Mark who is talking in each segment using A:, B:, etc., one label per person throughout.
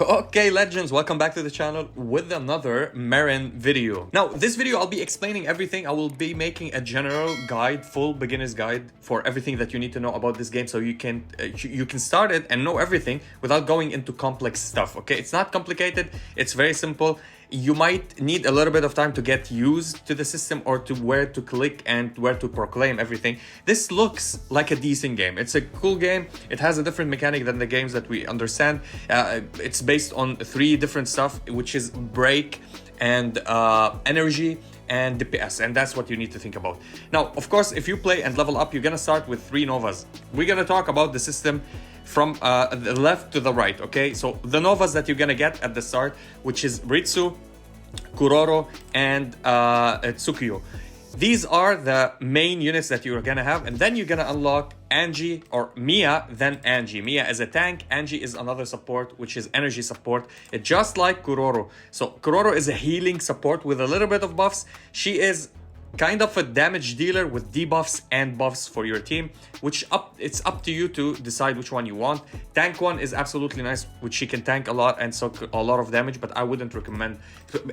A: Okay, legends, welcome back to the channel with another Mirren video. Now, this video I'll be explaining everything. I will be making a general guide, full beginner's guide for everything that you need to know about this game, so you can start it and know everything without going into complex stuff. Okay, it's not complicated, it's very simple. You might need a little bit of time to get used to the system or to where to click and where to proclaim everything. This looks like a decent game. It's a cool game. It has a different mechanic than the games that we understand. It's based on three different stuff, which is break and energy and DPS, and that's what you need to think about. Now, of course, if you play and level up, you're gonna start with 3 Novas. We're gonna talk about the system from the left to the right, okay? So the Novas that you're gonna get at the start, which is Ritsu, Kuroro, and Tsukuyo. These are the main units that you're gonna have, and then you're gonna unlock Angie or Mia, then Angie. Mia is a tank, Angie is another support, which is energy support. It's just like Kuroro. So Kuroro is a healing support with a little bit of buffs. She is kind of a damage dealer with debuffs and buffs for your team, which it's up to you to decide which one you want. Tank one is absolutely nice, which she can tank a lot and soak a lot of damage, but I wouldn't recommend.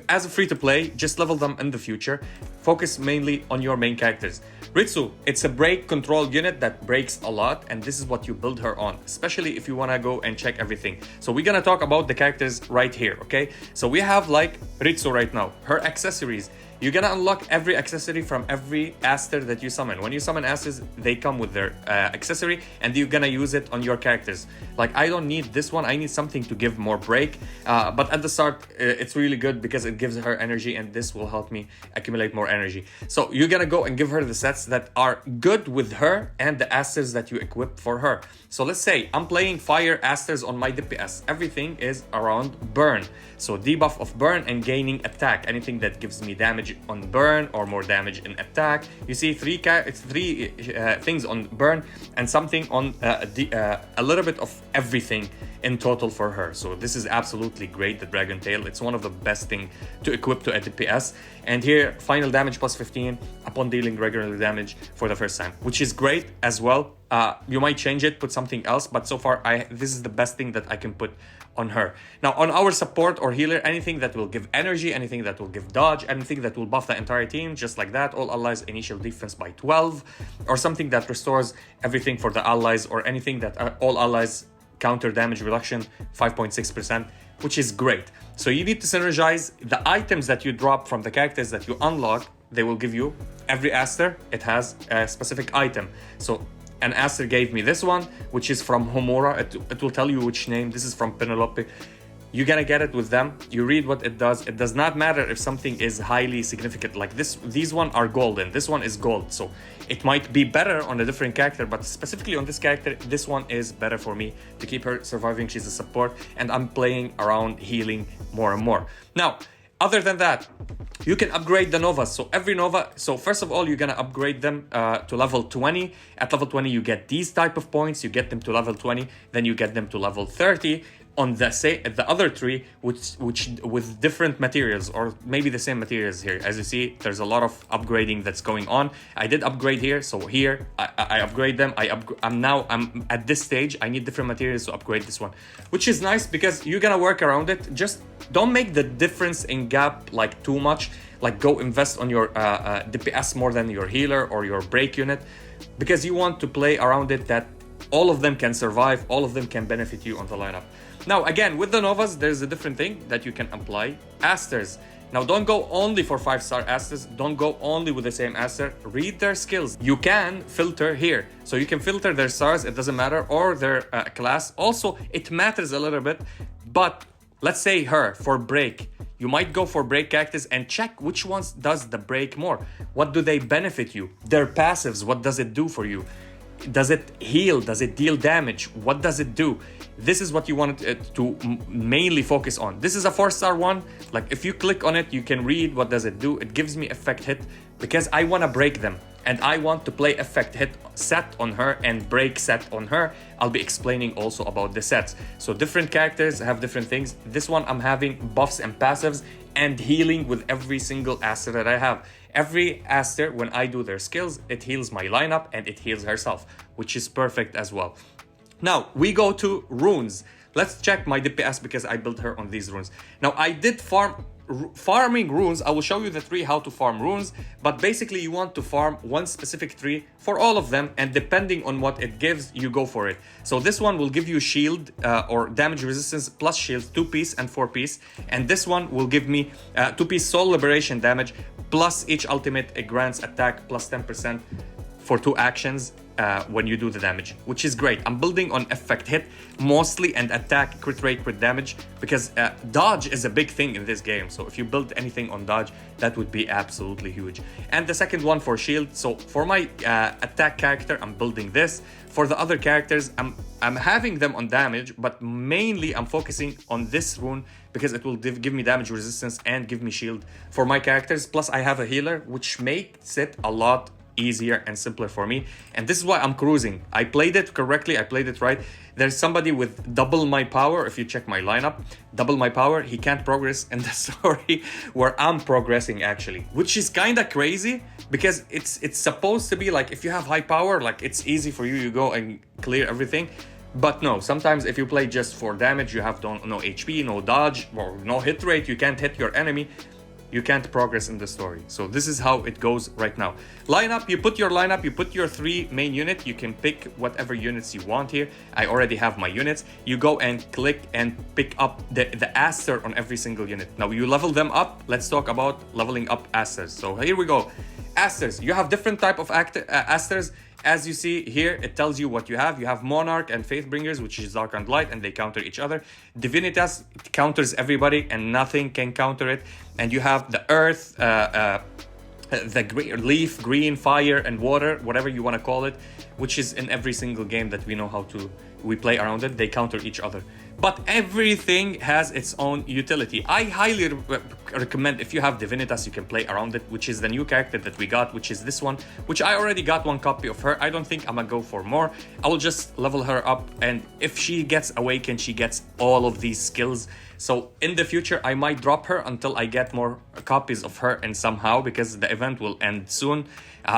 A: As a free to play, just level them in the future. Focus mainly on your main characters. Ritsu, it's a break control unit that breaks a lot, and this is what you build her on, especially if you want to go and check everything. So we're gonna talk about the characters right here, okay? So we have like Ritsu right now, her accessories. You're gonna unlock every accessory from every Aster that you summon. When you summon Asters, they come with their accessory, and you're gonna use it on your characters. Like, I don't need this one, I need something to give more break. But at the start, it's really good because it gives her energy, and this will help me accumulate more energy. So you're gonna go and give her the sets that are good with her and the Asters that you equip for her. So let's say I'm playing Fire Asters on my DPS. Everything is around burn. So debuff of burn and gaining attack. Anything that gives me damage on burn or more damage in attack. You see three things on burn and something on a little bit of everything in total for her. So this is absolutely great, the Dragon Tail. It's one of the best thing to equip to a DPS. And here, final damage plus 15 upon dealing regular damage for the first time, which is great as well. You might change it, put something else, but so far this is the best thing that I can put on her. Now, on our support or healer, anything that will give energy, anything that will give dodge, anything that will buff the entire team, just like that. All allies initial defense by 12, or something that restores everything for the allies, or anything that all allies counter damage reduction 5.6%, which is great. So you need to synergize the items that you drop from the characters that you unlock. They will give you, every Aster, it has a specific item. So an Aster gave me this one, which is from Homura. It will tell you which name. This is from Penelope. You're gonna get it with them. You read what it does. It does not matter if something is highly significant. Like this, these one are golden. This one is gold. So it might be better on a different character, but specifically on this character, this one is better for me to keep her surviving. She's a support, and I'm playing around healing more and more. Now, other than that, you can upgrade the Novas. So every Nova, so first of all, you're gonna upgrade them to level 20. At level 20, you get these type of points. You get them to level 20, then you get them to level 30. On the other three, which with different materials, or maybe the same materials here. As you see, there's a lot of upgrading that's going on. I did upgrade here, so here I upgrade them. I'm at this stage. I need different materials to upgrade this one, which is nice because you're gonna work around it. Just don't make the difference in gap like too much. Like, go invest on your DPS more than your healer or your break unit, because you want to play around it that all of them can survive, all of them can benefit you on the lineup. Now, again, with the Novas, there's a different thing that you can apply. Asters. Now, don't go only for 5-star Asters. Don't go only with the same Aster. Read their skills. You can filter here. So you can filter their stars, it doesn't matter, or their class. Also, it matters a little bit, but let's say her for break. You might go for break characters and check which ones does the break more. What do they benefit you? Their passives, what does it do for you? Does it heal? Does it deal damage? What does it do? This is what you want it to mainly focus on. This is a 4-star one. Like, if you click on it, you can read what does it do. It gives me effect hit because I want to break them, and I want to play effect hit set on her and break set on her. I'll be explaining also about the sets. So different characters have different things. This one, I'm having buffs and passives and healing with every single Aster that I have. Every Aster, when I do their skills, it heals my lineup and it heals herself, which is perfect as well. Now, we go to runes. let's check my DPS because I built her on these runes. Now I did farming runes. I will show you the tree how to farm runes, but basically you want to farm one specific tree for all of them, and depending on what it gives, you go for it. So this one will give you shield or damage resistance plus shield 2-piece and 4-piece, and this one will give me 2-piece soul liberation damage plus each ultimate it grants attack plus 10% for 2 actions when you do the damage, which is great. I'm building on effect hit mostly and attack, crit rate, crit damage, because dodge is a big thing in this game. So if you build anything on dodge, that would be absolutely huge. And the second one for shield. So for my attack character, I'm building this. For the other characters, I'm having them on damage, but mainly I'm focusing on this rune because it will give me damage resistance and give me shield for my characters. Plus I have a healer, which makes it a lot easier and simpler for me, and this is why I'm cruising. I played it correctly, I played it right. There's somebody with double my power. If you check my lineup, double my power, he can't progress in the story where I'm progressing actually, which is kind of crazy because it's supposed to be like if you have high power, like it's easy for you, you go and clear everything. But no, sometimes if you play just for damage, you have no HP, no dodge, or no hit rate, you can't hit your enemy, you can't progress in the story. So this is how it goes right now. Lineup, you put your lineup, you put your 3 main unit, you can pick whatever units you want here. I already have my units. You go and click and pick up the Aster on every single unit. Now you level them up. Let's talk about leveling up Asters. So here we go. Asters, you have different type of Asters. As you see here, it tells you what you have. You have Monarch and Faithbringers, which is Dark and Light, and they counter each other. Divinitas counters everybody, and nothing can counter it. And you have the Earth, the leaf, green, fire, and water, whatever you want to call it, which is in every single game that we know how to we play around it. They counter each other. But everything has its own utility. I highly recommend, if you have Divinitas, you can play around it, which is the new character that we got, which is this one, which I already got 1 copy of her. I don't think I'm gonna go for more. I will just level her up, and if she gets awakened, she gets all of these skills. So in the future, I might drop her until I get more copies of her, and somehow, because the event will end soon.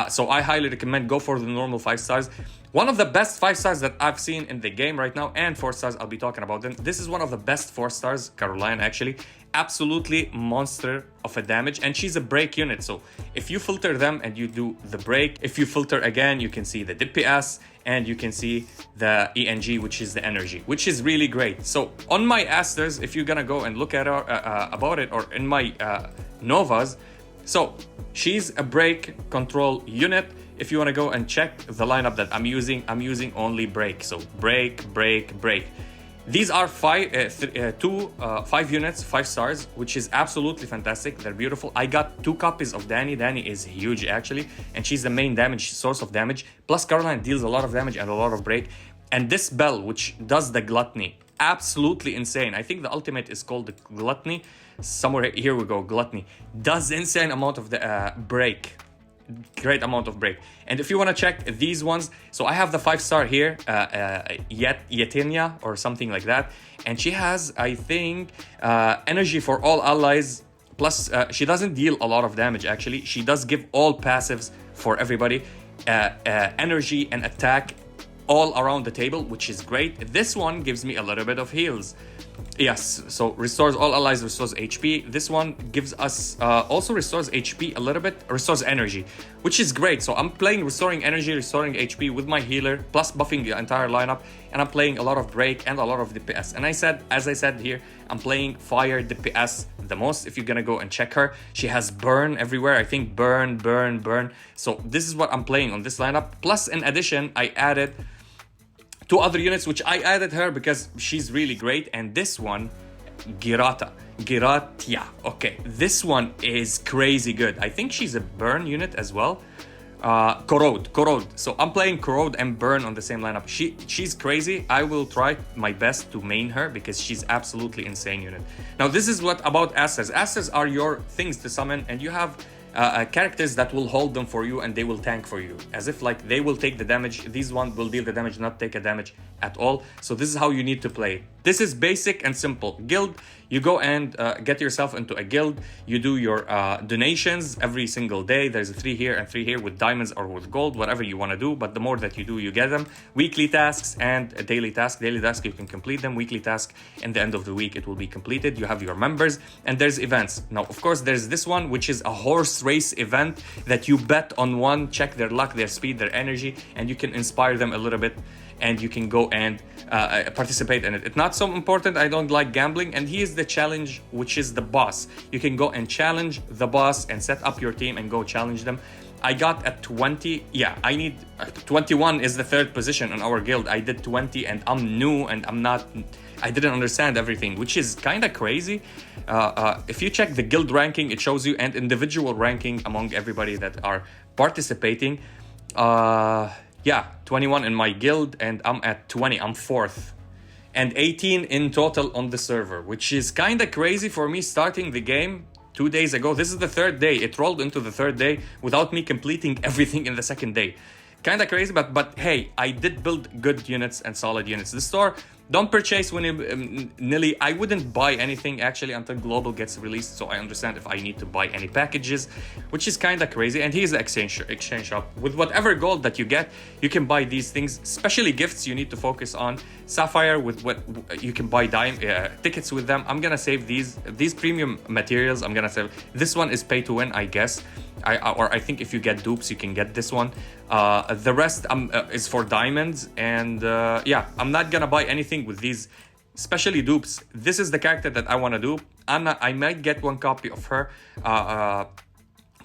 A: So I highly recommend go for the normal 5 stars. One of the best 5 stars that I've seen in the game right now, and 4 stars, I'll be talking about them. This is one of the best 4 stars, Caroline, actually. Absolutely monster of a damage, and she's a break unit. So if you filter them and you do the break, if you filter again, you can see the DPS and you can see the ENG, which is the energy, which is really great. So on my Asters, if you're gonna go and look at her about it, or in my Novas, so she's a break control unit. If you want to go and check the lineup that I'm using only break. So break, break, break. These are 5 units, 5 stars, which is absolutely fantastic. They're beautiful. I got 2 copies of Dani. Dani is huge actually, and she's the main damage source of damage. Plus Caroline deals a lot of damage and a lot of break. And this bell, which does the gluttony, absolutely insane. I think the ultimate is called the gluttony. Somewhere here we go, gluttony. Does insane amount of the break. Great amount of break. And if you want to check these ones, so I have the 5 star here, Yetinia or something like that, and she has, I think, energy for all allies, plus she doesn't deal a lot of damage actually. She does give all passives for everybody, energy and attack all around the table, which is great. This one gives me a little bit of heals. Yes, so restores all allies, restores HP. This one gives us also restores HP a little bit, restores energy, which is great. So I'm playing restoring energy, restoring HP with my healer, plus buffing the entire lineup, and I'm playing a lot of break and a lot of DPS. And as I said here, I'm playing fire DPS the most. If you're gonna go and check her, she has burn everywhere. I think burn, burn, burn. So this is what I'm playing on this lineup. Plus, in addition, I added 2 other units, which I added her because she's really great. And this one, Giratia. Okay, this one is crazy good. I think she's a burn unit as well. Corrode. So I'm playing Corrode and burn on the same lineup. She's crazy. I will try my best to main her because she's absolutely insane unit. Now this is what about Asters. Asters are your things to summon, and you have characters that will hold them for you, and they will tank for you, as if like they will take the damage. These ones will deal the damage, not take a damage at all. So this is how you need to play. This is basic and simple. Guild, you go and get yourself into a guild. You do your donations every single day. There's 3 here and 3 here with diamonds or with gold, whatever you want to do. But the more that you do, you get them. Weekly tasks and a daily task. Daily task, you can complete them. Weekly task, in the end of the week, it will be completed. You have your members and there's events. Now, of course, there's this one, which is a horse race event that you bet on one, check their luck, their speed, their energy, and you can inspire them a little bit. And you can go and participate in it. It's not so important. I don't like gambling. And here's the challenge, which is the boss. You can go and challenge the boss and set up your team and go challenge them. I got at 20. Yeah, I need 21 is the 3rd position in our guild. I did 20 and I'm new and I didn't understand everything, which is kind of crazy. If you check the guild ranking, it shows you and individual ranking among everybody that are participating. Yeah, 21 in my guild and I'm at 20, I'm 4th. And 18 in total on the server, which is kind of crazy for me starting the game 2 days ago. This is the 3rd day. It rolled into the 3rd day without me completing everything in the 2nd day. Kind of crazy, but hey, I did build good units and solid units. The store, don't purchase when Nilly. I wouldn't buy anything actually until Global gets released, so I understand if I need to buy any packages, which is kind of crazy. And here's the exchange shop. With whatever gold that you get, you can buy these things, especially gifts you need to focus on. Sapphire, with what you can buy tickets with them. I'm gonna save these premium materials. I'm gonna save. This one is pay to win, I guess. I think if you get dupes, you can get this one. The rest is for diamonds, and yeah, I'm not gonna buy anything with these, especially dupes. This is the character that I want to do. I might get one copy of her.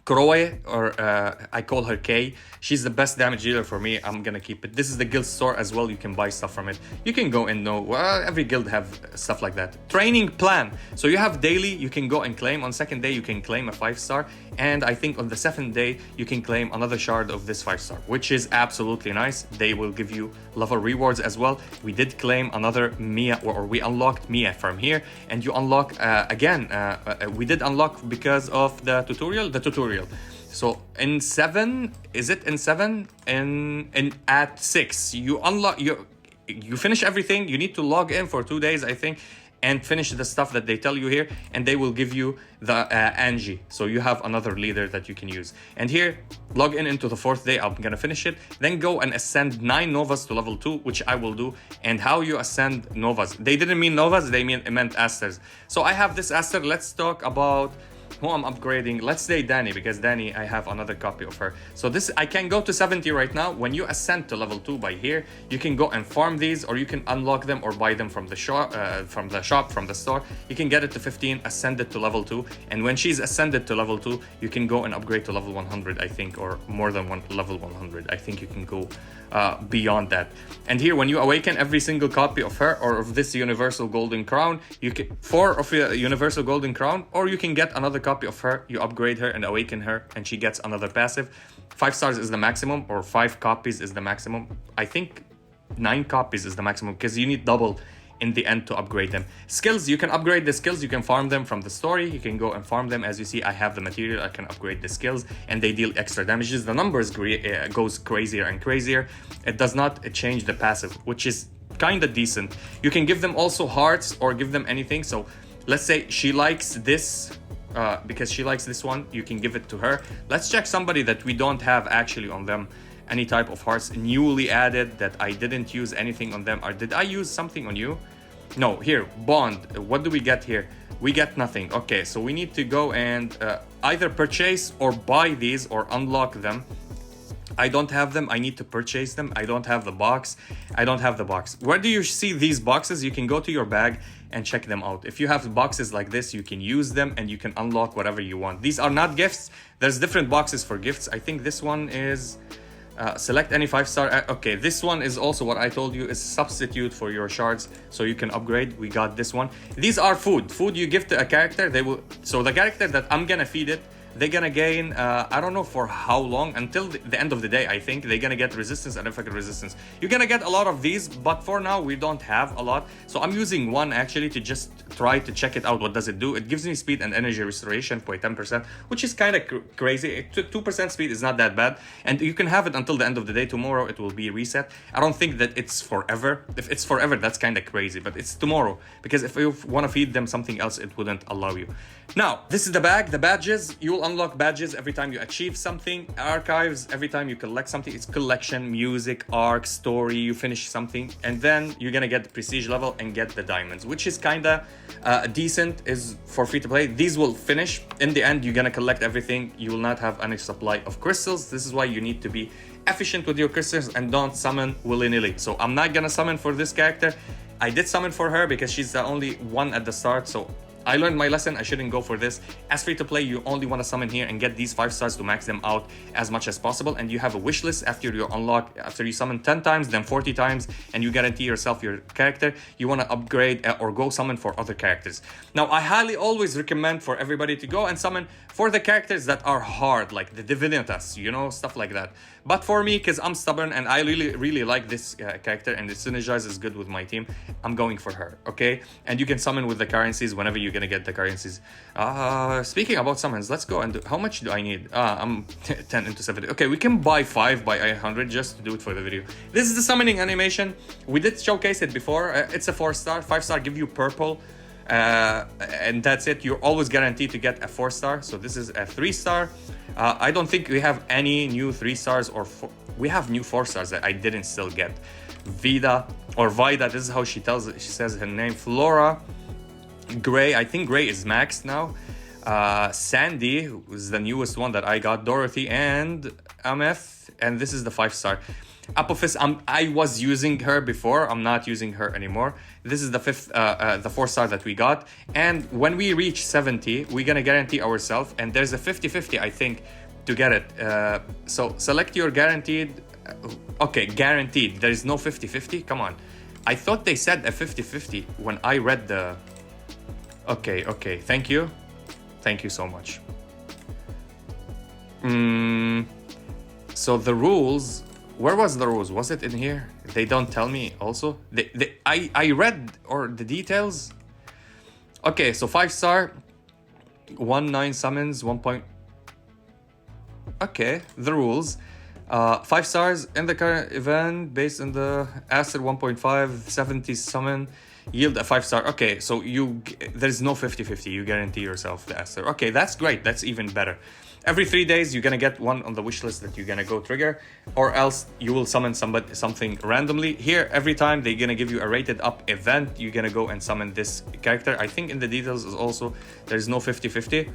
A: Kroe, or I call her K. She's the best damage dealer for me. I'm gonna keep it. This is the guild store as well. You can buy stuff from it. You can go and know, well, every guild have stuff like that. Training plan. So you have daily, you can go and claim. On 2nd day, you can claim a 5-star. And I think on the 7th day, you can claim another shard of this 5-star, which is absolutely nice. They will give you level rewards as well. We did claim another Mia, or we unlocked Mia from here. And you unlock, again, we did unlock because of the tutorial. So in 7, is it in 7? In at 6, you unlock, you finish everything. You need to log in for 2 days, I think, and finish the stuff that they tell you here, and they will give you the Angie. So you have another leader that you can use. And here, log in into the 4th day. I'm gonna finish it. Then go and ascend 9 Novas to level 2, which I will do. And how you ascend Novas. They didn't mean Novas, they meant Asters. So I have this Aster. Let's talk about who I'm upgrading. Let's say Danny, because Danny, I have another copy of her. So this, I can go to 70 right now. When you ascend to level 2 by here, you can go and farm these, or you can unlock them or buy them from the shop, from the store. You can get it to 15, ascend it to level 2. And when she's ascended to level 2, you can go and upgrade to level 100, I think, or more than level 100. I think you can go beyond that. And here, when you awaken every single copy of her or of this universal golden crown, you can 4 of a universal golden crown, or you can get another copy of her. You upgrade her and awaken her, and she gets another passive. 5 stars is the maximum, or 5 copies is the maximum. I think 9 copies is the maximum, because you need double in the end to upgrade them. Skills, you can upgrade the skills. You can farm them from the story. You can go and farm them. As you see, I have the material. I can upgrade the skills, and they deal extra damages. The numbers goes crazier and crazier. It does not change the passive, which is kind of decent. You can give them also hearts, or give them anything. So let's say she likes this, because she likes this one, you can give it to her. Let's check somebody that we don't have actually on them any type of hearts newly added that I didn't use anything on them. Or did I use something on you? No. Here, bond. What do we get here? We get nothing. Okay, so we need to go and either purchase or buy these or unlock them. I don't have them. I need to purchase them. I don't have the box. Where do you see these boxes? You can go to your bag and check them out. If you have boxes like this, you can use them and you can unlock whatever you want. These are not gifts. There's different boxes for gifts. I think this one is select any 5-star. Okay, this one is also what I told you, is substitute for your shards, so you can upgrade. We got this one. These are food you give to a character. They will, so the character that I'm gonna feed it, they're gonna gain, I don't know for how long, until the end of the day. I think they're gonna get resistance and effective resistance. You're gonna get a lot of these, but for now we don't have a lot, so I'm using one actually to just try to check it out. What does it do? It gives me speed and energy restoration by 10%, which is kind of crazy. 2% speed is not that bad, and you can have it until the end of the day. Tomorrow it will be reset. I don't think that it's forever. If it's forever, that's kind of crazy, but it's tomorrow, because if you want to feed them something else, it wouldn't allow you. Now, this is the bag, the badges. You will unlock badges every time you achieve something. Archives, every time you collect something. It's collection, music, arc, story, you finish something, and then you're gonna get the prestige level and get the diamonds, which is kinda decent, is for free to play. These will finish. In the end, you're gonna collect everything. You will not have any supply of crystals. This is why you need to be efficient with your crystals and don't summon willy-nilly. So I'm not gonna summon for this character. I did summon for her because she's the only one at the start, so I learned my lesson. I shouldn't go for this. As free to play, you only want to summon here and get these 5 stars to max them out as much as possible. And you have a wish list after you unlock, after you summon 10 times, then 40 times, and you guarantee yourself your character. You want to upgrade or go summon for other characters. Now, I highly always recommend for everybody to go and summon for the characters that are hard, like the Divinitas, you know, stuff like that. But for me, because I'm stubborn and I really like this character and it synergizes good with my team, I'm going for her, okay? And you can summon with the currencies whenever you're gonna get the currencies. Speaking about summons, let's go and do, how much do I need? I'm 10 into 70. Okay, we can buy 5 by 100 just to do it for the video. This is the summoning animation. We did showcase it before. It's a 4-star. 5-star give you purple. And that's it. You're always guaranteed to get a 4-star. So this is a 3-star. I don't think we have any new 3-stars or we have new 4-stars that I didn't still get. Vida or Vida, this is how she says her name. Flora, Gray, I think Gray is maxed now. Sandy, who is the newest one that I got. Dorothy and Ameth, and this is the 5-star. Apophis, I was using her before. I'm not using her anymore. This is the 4-star that we got. And when we reach 70, we're gonna guarantee ourselves. And there's a 50-50, I think, to get it. So select your guaranteed. Okay, guaranteed. There is no 50-50. Come on. I thought they said a 50-50 when I read the. Okay. Thank you. Thank you so much. So the rules. Where was the rules? Was it in here? They don't tell me also. I read or the details. Okay, so 5-star, 1-9 summons, 1 point. Okay, the rules. 5 stars in the current event based on the Aster 1.5, 70 summon, yield a 5-star. Okay, so there's no 50-50. You guarantee yourself the Aster. Okay, that's great. That's even better. Every 3 days, you're gonna get one on the wish list that you're gonna go trigger, or else you will summon something randomly. Here, every time they're gonna give you a rated up event, you're gonna go and summon this character. I think in the details is also there's no 50-50.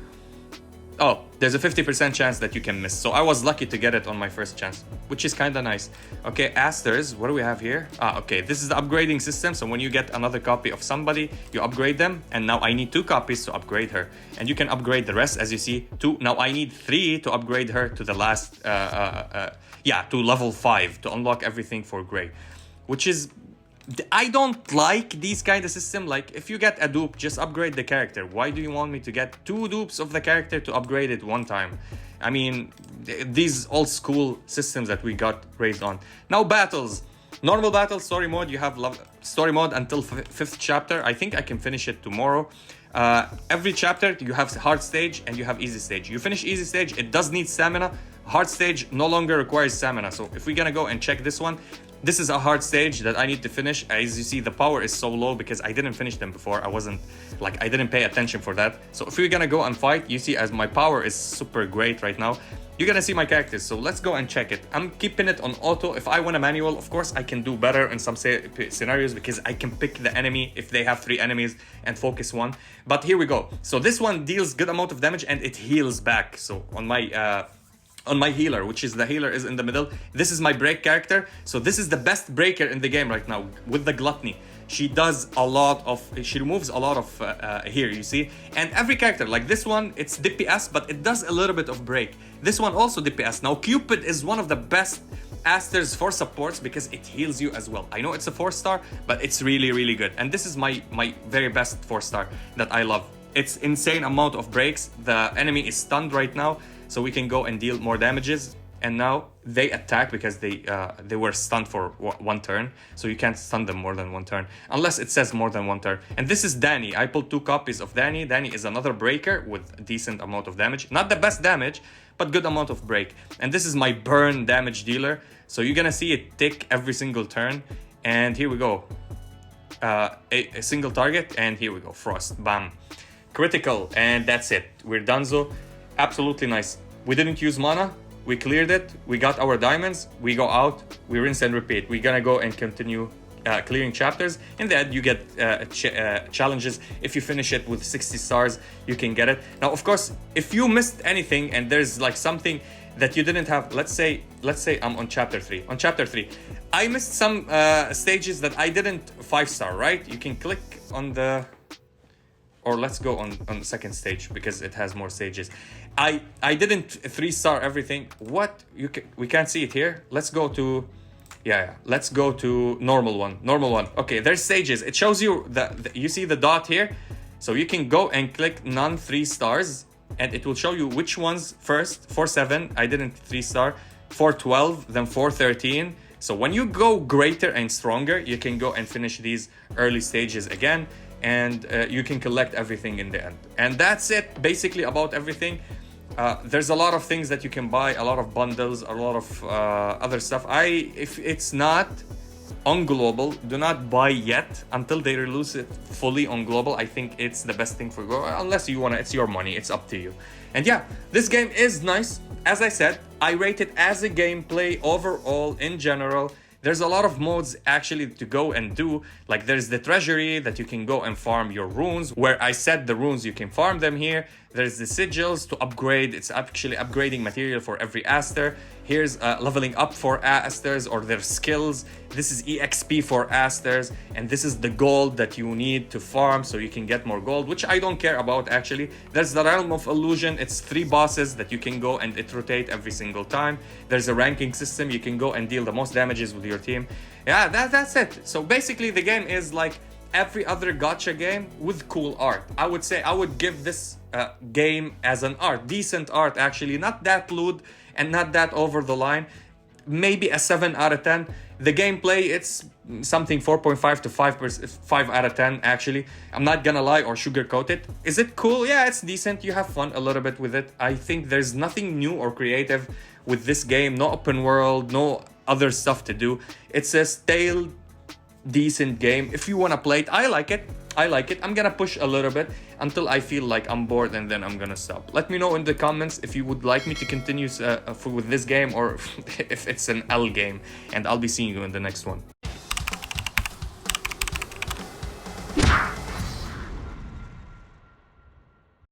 A: Oh, there's a 50% chance that you can miss. So I was lucky to get it on my first chance, which is kind of nice. Okay, Asters, what do we have here? Okay, this is the upgrading system. So when you get another copy of somebody, you upgrade them. And now I need 2 copies to upgrade her. And you can upgrade the rest, as you see, 2. Now I need 3 to upgrade her to the last, to level 5 to unlock everything for Grey, which is... I don't like these kind of system. Like, if you get a dupe, just upgrade the character. Why do you want me to get 2 dupes of the character to upgrade it one time? I mean, these old school systems that we got raised on. Now battles. Normal battle, story mode. You have story mode until 5th chapter. I think I can finish it tomorrow. Every chapter you have hard stage and you have easy stage. You finish easy stage, it does need stamina. Hard stage no longer requires stamina. So if we're gonna go and check this one, this is a hard stage that I need to finish. As you see, the power is so low because I didn't finish them before. I didn't pay attention for that. So if we're gonna go and fight, you see as my power is super great right now, you're gonna see my characters. So let's go and check it. I'm keeping it on auto. If I want a manual, of course, I can do better in some scenarios because I can pick the enemy if they have 3 enemies and focus one. But here we go. So this one deals good amount of damage and it heals back. So on my healer, which is the healer is in the middle. This is my break character. So this is the best breaker in the game right now with the gluttony. She removes a lot of here, you see. And every character, like this one, it's DPS, but it does a little bit of break. This one also DPS. Now Cupid is one of the best Asters for supports because it heals you as well. I know it's a 4-star, but it's really good. And this is my very best 4-star that I love. it's insane amount of breaks. The enemy is stunned right now, so we can go and deal more damages. And now they attack because they were stunned for one turn, so you can't stun them more than one turn unless it says more than one turn. And this is Danny. I pulled 2 copies of Danny. Danny is another breaker with a decent amount of damage, not the best damage, but good amount of break. And this is my burn damage dealer, so you're gonna see it tick every single turn. And here we go, a single target, and here we go, frost, bam, critical, and that's it. We're donezo. Absolutely nice. We didn't use mana. We cleared it, we got our diamonds, we go out, we rinse and repeat. We're gonna go and continue clearing chapters. In the end, you get challenges. If you finish it with 60 stars, you can get it. Now, of course, if you missed anything and there's like something that you didn't have, let's say I'm on chapter 3. On chapter 3, I missed some stages that I didn't 5-star, right? You can click on the... Or let's go on the second stage because it has more stages. I didn't 3-star everything. What? We can't see it here. Let's go to... Yeah, let's go to normal one. Normal one. Okay, there's stages. It shows you you see the dot here. So you can go and click none 3 stars and it will show you which ones first. 4-7, I didn't 3-star. 4-12, then 4-13. So when you go greater and stronger, you can go and finish these early stages again. And you can collect everything in the end. And that's it basically about everything. There's a lot of things that you can buy, a lot of bundles, a lot of other stuff. If it's not on global, do not buy yet until they release it fully on global. I think it's the best thing for go, unless you want to, it's your money, it's up to you. And yeah, this game is nice. As I said, I rate it as a gameplay overall in general. There's a lot of modes actually to go and do. Like there's the treasury that you can go and farm your runes, where I said the runes, you can farm them here. There's the sigils to upgrade. It's actually upgrading material for every Aster. Here's leveling up for Asters or their skills. This is EXP for Asters. And this is the gold that you need to farm so you can get more gold, which I don't care about actually. There's the Realm of Illusion. It's 3 bosses that you can go and it rotate every single time. There's a ranking system. You can go and deal the most damages with your team. Yeah, that's it. So basically the game is like every other gacha game with cool art. I would say I would give this game as an art, decent art actually, not that lewd and not that over the line, maybe a 7 out of 10. The gameplay, it's something 4.5 to 5 out of 10 actually. I'm not gonna lie or sugarcoat it. Is it cool? Yeah, it's decent. You have fun a little bit with it. I think there's nothing new or creative with this game. No open world, no other stuff to do. It's a stale, decent game. If you want to play it, I like it. I'm gonna push a little bit until I feel like I'm bored and then I'm gonna stop. Let me know in the comments if you would like me to continue with this game or if it's an L game, and I'll be seeing you in the next one.